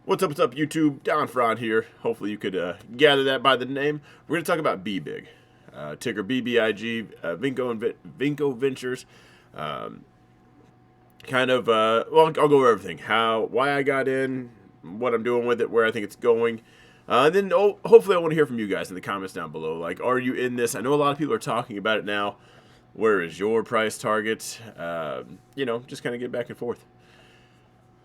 What's up, YouTube? Don Fraud here. Hopefully you could gather that by the name. We're going to talk about BBIG, ticker BBIG, Vinco Ventures. Um, I'll go over everything. Why I got in, what I'm doing with it, where I think it's going. Hopefully I want to hear from you guys in the comments down below. Like, are you in this? I know a lot of people are talking about it now. Where is your price target? Just kind of get back and forth.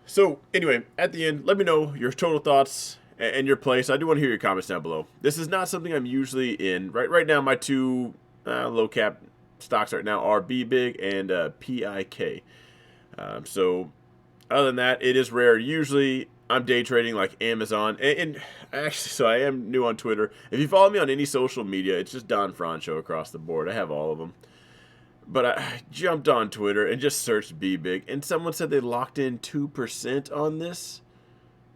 So, anyway, at the end, let me know your total thoughts and your place. I do want to hear your comments down below. This is not something I'm usually in. Right now, my two low-cap stocks right now are BBIG and PIK. So, other than that, it is rare. Usually, I'm day trading like Amazon. And actually, so I am new on Twitter. If you follow me on any social media, it's just Don Francho across the board. I have all of them. But I jumped on Twitter and just searched BBIG, and someone said they locked in 2% on this.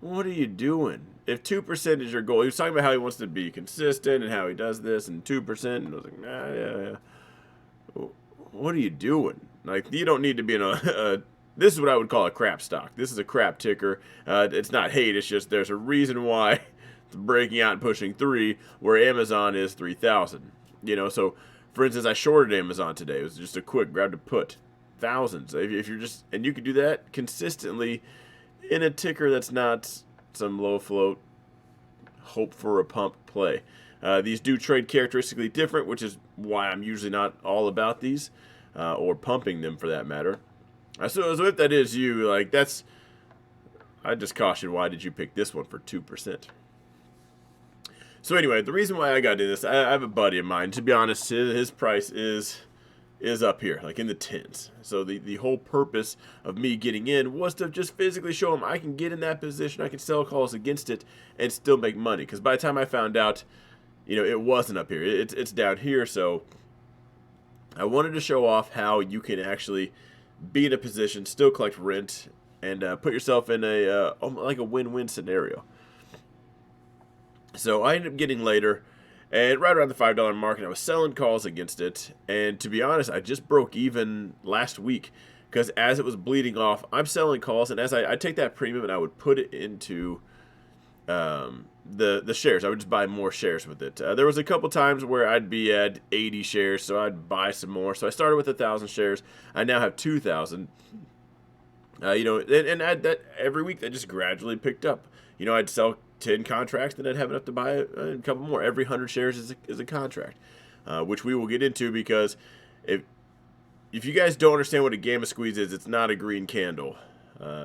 What are you doing? If 2% is your goal, he was talking about how he wants to be consistent and how he does this, and 2%, and I was like, nah, yeah. What are you doing? Like, you don't need to be in this is what I would call a crap stock. This is a crap ticker. It's not hate, it's just there's a reason why it's breaking out and pushing 3, where Amazon is 3,000. So... For instance, I shorted Amazon today. It was just a quick grab to put thousands. If you're just, and you could do that consistently in a ticker that's not some low float, hope for a pump play. These do trade characteristically different, which is why I'm usually not all about these or pumping them for that matter. So if that is you, I just caution, why did you pick this one for 2%? So anyway, the reason why I got into this, I have a buddy of mine. To be honest, his price is up here, like in the tens. So the whole purpose of me getting in was to just physically show him I can get in that position, I can sell calls against it, and still make money. Because by the time I found out, it wasn't up here. It's down here. So I wanted to show off how you can actually be in a position, still collect rent, and put yourself in a win-win scenario. So I ended up getting later, and right around the $5 mark, and I was selling calls against it. And to be honest, I just broke even last week, because as it was bleeding off, I'm selling calls, and as I take that premium and I would put it into the shares. I would just buy more shares with it. There was a couple times where I'd be at 80 shares, so I'd buy some more. So I started with 1,000 shares. I now have 2,000. That every week that just gradually picked up. I'd sell 10 contracts, then I'd have enough to buy a couple more. Every 100 shares is a contract, which we will get into, because if you guys don't understand what a gamma squeeze is, it's not a green candle.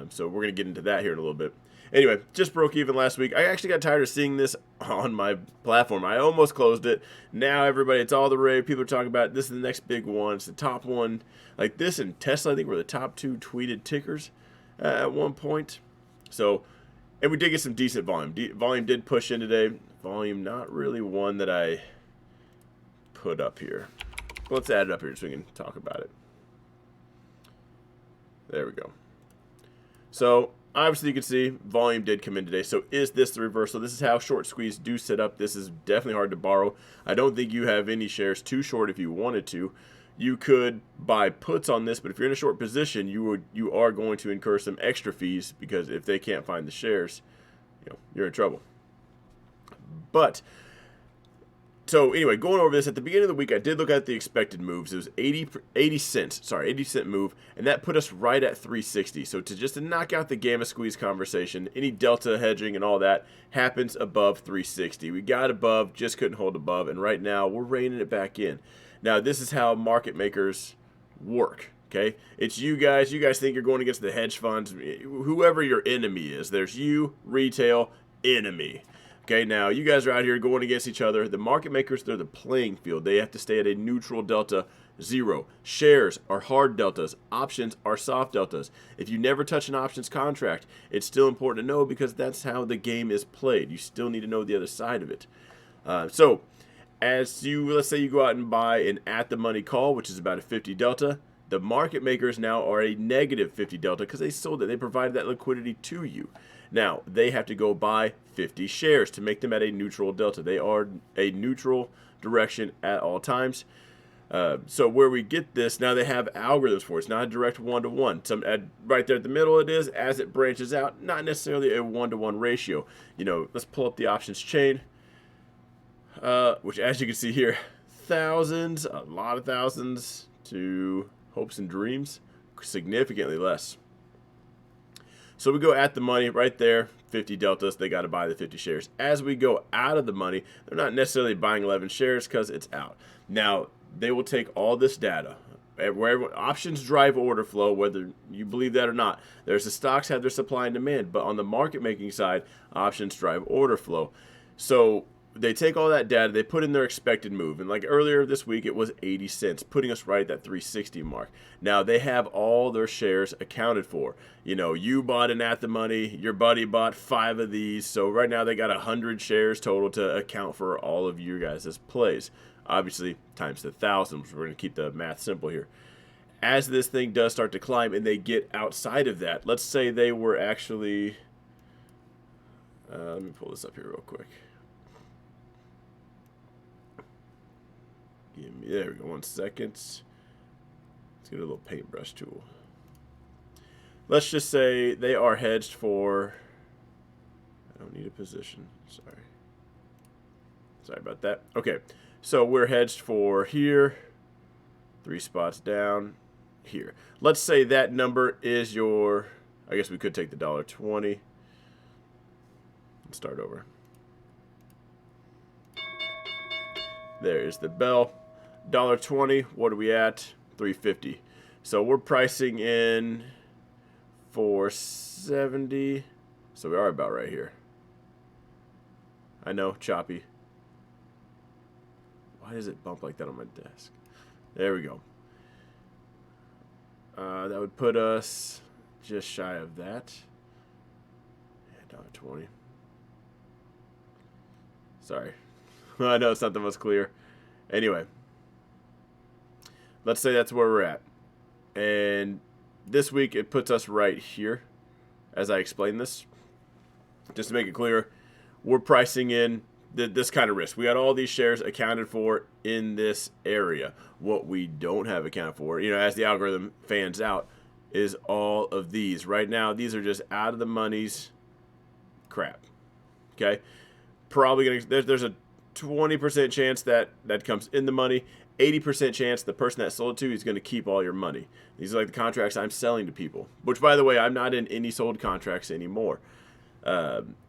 So we're going to get into that here in a little bit. Anyway, just broke even last week. I actually got tired of seeing this on my platform. I almost closed it. Now it's all the rage. People are talking about it. This is the next big one. It's the top one. Like this and Tesla, I think, were the top 2 tweeted tickers at one point. So... And we did get some decent volume. Volume did push in today. Volume not really one that I put up here. Let's add it up here so we can talk about it. There we go. So obviously you can see volume did come in today. So is this the reversal? This is how short squeeze do set up. This is definitely hard to borrow. I don't think you have any shares too short if you wanted to. You could buy puts on this, but if you're in a short position, you are going to incur some extra fees, because if they can't find the shares, you're in trouble. So anyway, going over this, at the beginning of the week, I did look at the expected moves. It was 80 cent move, and that put us right at 360. So to knock out the gamma squeeze conversation, any delta hedging and all that happens above 360. We got above, just couldn't hold above, and right now we're reining it back in. Now, this is how market makers work, okay? It's you guys. You guys think you're going against the hedge funds, whoever your enemy is. There's you, retail, enemy. Okay, now you guys are out here going against each other. The market makers, they're the playing field. They have to stay at a neutral delta 0. Shares are hard deltas. Options are soft deltas. If you never touch an options contract, it's still important to know, because that's how the game is played. You still need to know the other side of it. Let's say you go out and buy an at-the-money call, which is about a 50 delta, the market makers now are a negative 50 delta, because they sold it. They provided that liquidity to you. Now, they have to go buy 50 shares to make them at a neutral delta. They are a neutral direction at all times. So where we get this, now they have algorithms for it. It's not a direct one-to-one. Right there at the middle it is. As it branches out, not necessarily a one-to-one ratio. Let's pull up the options chain, which as you can see here, thousands, a lot of thousands to hopes and dreams, significantly less. So we go at the money right there, 50 deltas, they got to buy the 50 shares. As we go out of the money, they're not necessarily buying 11 shares because it's out. Now, they will take all this data. Wherever options drive order flow, whether you believe that or not. There's the stocks have their supply and demand, but on the market making side, options drive order flow. So they take all that data, they put in their expected move, and like earlier this week, it was 80 cents, putting us right at that 360 mark. Now they have all their shares accounted for. You bought an at the money, your buddy bought 5 of these, so right now they got 100 shares total to account for all of you guys' plays. Obviously, times 1,000, we're going to keep the math simple here. As this thing does start to climb and they get outside of that, let's say they were actually, let me pull this up here real quick. There we go, 1 second. Let's get a little paintbrush tool. Let's just say they are hedged for, I don't need a position, sorry about that. Okay, so we're hedged for here, 3 spots down, here. Let's say that number is your, I guess we could take the $1.20. Let's start over. There's the bell. $1.20, what are we at? $3.50. So we're pricing in $4.70. So we are about right here. I know, choppy. Why does it bump like that on my desk? There we go. That would put us just shy of that. Yeah, $1.20. Sorry. I know it's not the most clear. Anyway, let's say that's where we're at. And this week it puts us right here as I explain this. Just to make it clear, we're pricing in this kind of risk. We got all these shares accounted for in this area. What we don't have accounted for, as the algorithm fans out, is all of these. Right now, these are just out of the money's crap. Okay? Probably going to, there's a 20% chance that comes in the money. 80% chance the person that sold it to is going to keep all your money. These are like the contracts I'm selling to people. Which, by the way, I'm not in any sold contracts anymore.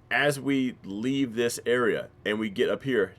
As we leave this area and we get up here,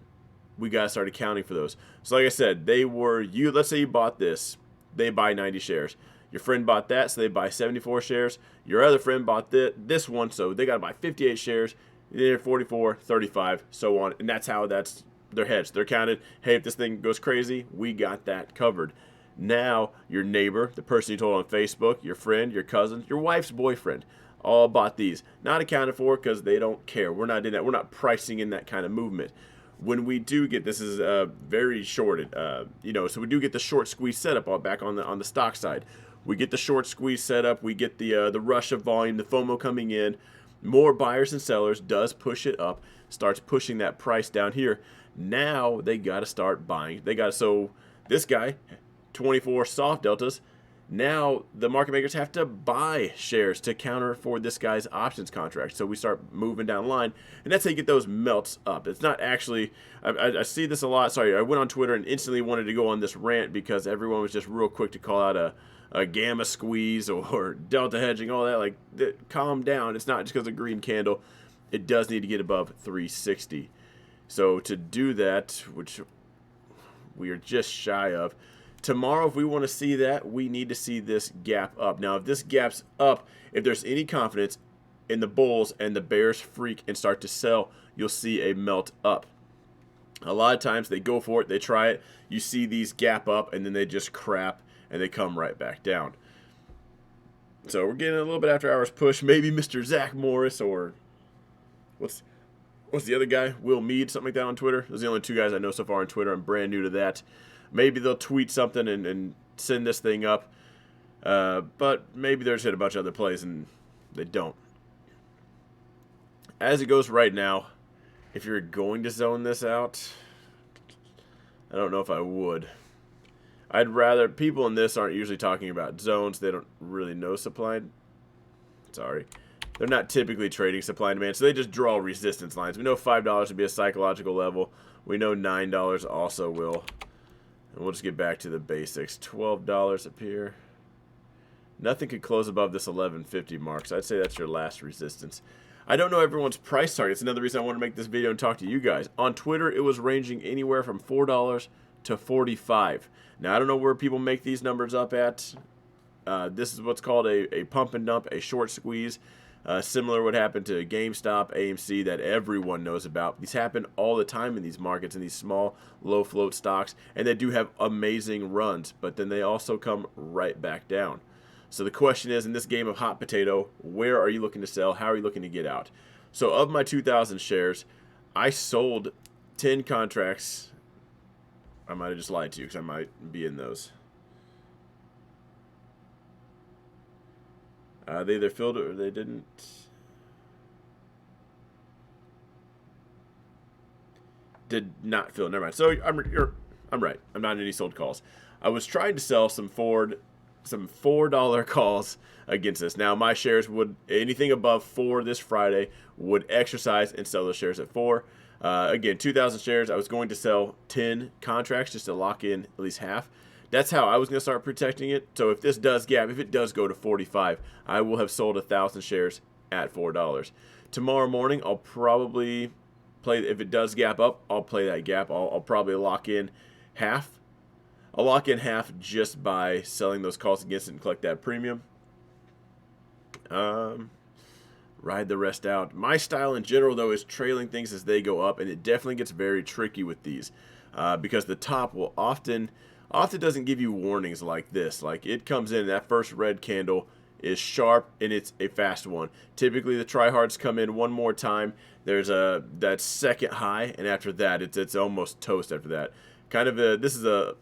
we got to start accounting for those. So like I said, let's say you bought this. They buy 90 shares. Your friend bought that, so they buy 74 shares. Your other friend bought this one, so they got to buy 58 shares. They're 44, 35, so on. And that's how they're hedged. They're counted. Hey, if this thing goes crazy, we got that covered. Now, your neighbor, the person you told on Facebook, your friend, your cousin, your wife's boyfriend, all bought these. Not accounted for because they don't care. We're not in that. We're not pricing in that kind of movement. When we do get, this is very shorted, so we do get the short squeeze setup all back on the stock side. We get the short squeeze setup. We get the rush of volume, the FOMO coming in. More buyers and sellers does push it up, starts pushing that price down here. Now they got to start buying. So this guy, 24 soft deltas. Now the market makers have to buy shares to counter for this guy's options contract. So we start moving down the line, and that's how you get those melts up. It's not actually, I see this a lot. Sorry, I went on Twitter and instantly wanted to go on this rant because everyone was just real quick to call out a gamma squeeze or delta hedging, all that. Like, calm down. It's not just because of green candle. It does need to get above 360. So to do that, which we are just shy of, tomorrow, if we want to see that, we need to see this gap up. Now, if this gap's up, if there's any confidence in the bulls and the bears freak and start to sell, you'll see a melt up. A lot of times they go for it, they try it, you see these gap up, and then they just crap, and they come right back down. So we're getting a little bit after hours push. Maybe Mr. Zach Morris or what's the other guy? Will Mead, something like that on Twitter. Those are the only 2 guys I know so far on Twitter. I'm brand new to that. Maybe they'll tweet something and send this thing up. But maybe they're just hit a bunch of other plays and they don't. As it goes right now, if you're going to zone this out, I don't know if I would. I'd rather, people in this aren't usually talking about zones. They don't really know supply. Sorry. They're not typically trading supply and demand, so they just draw resistance lines. We know $5 would be a psychological level. We know $9 also will. And we'll just get back to the basics. $12 up here. Nothing could close above this 11.50 mark, so I'd say that's your last resistance. I don't know everyone's price targets. Another reason I want to make this video and talk to you guys. On Twitter, it was ranging anywhere from $4 to $45. Now, I don't know where people make these numbers up at. This is what's called a pump and dump, a short squeeze. Similar to what happened to GameStop, AMC, that everyone knows about. These happen all the time in these markets, in these small, low-float stocks, and they do have amazing runs, but then they also come right back down. So the question is, in this game of hot potato, where are you looking to sell? How are you looking to get out? So of my 2,000 shares, I sold 10 contracts. I might have just lied to you because I might be in those. They either filled it or they didn't. Did not fill. Never mind. So I'm right. I'm not in any sold calls. I was trying to sell some $4 calls against this. Now my shares would, anything above 4 this Friday would exercise and sell those shares at 4. Again, 2,000 shares. I was going to sell 10 contracts just to lock in at least half. That's how I was going to start protecting it. So if this does gap, if it does go to 45, I will have sold 1,000 shares at $4. Tomorrow morning, I'll probably play, if it does gap up, I'll play that gap. I'll probably lock in half. I'll lock in half just by selling those calls against it and collect that premium. Ride the rest out. My style in general, though, is trailing things as they go up, and it definitely gets very tricky with these because the top will often doesn't give you warnings like this. Like, it comes in, that first red candle is sharp, and it's a fast one. Typically, the tryhards come in one more time. There's that second high, and after that, it's almost toast after that. Kind of this is a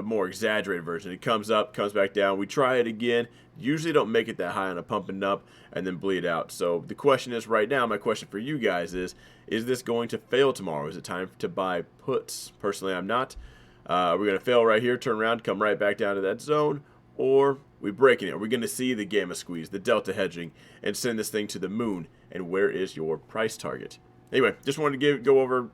more exaggerated version. It comes up, comes back down. We try it again. Usually don't make it that high on a pump and dump and then bleed out. So the question is right now, my question for you guys is this going to fail tomorrow? Is it time to buy puts? Personally, I'm not. We're going to fail right here, turn around, come right back down to that zone, or we breaking it. We're going to see the gamma squeeze, the delta hedging, and send this thing to the moon. And where is your price target? Anyway, just wanted to go over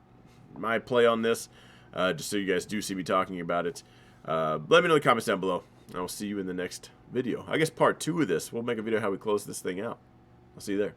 my play on this, just so you guys do see me talking about it. Let me know in the comments down below. I will see you in the next video. I guess part 2 of this. We'll make a video how we close this thing out. I'll see you there.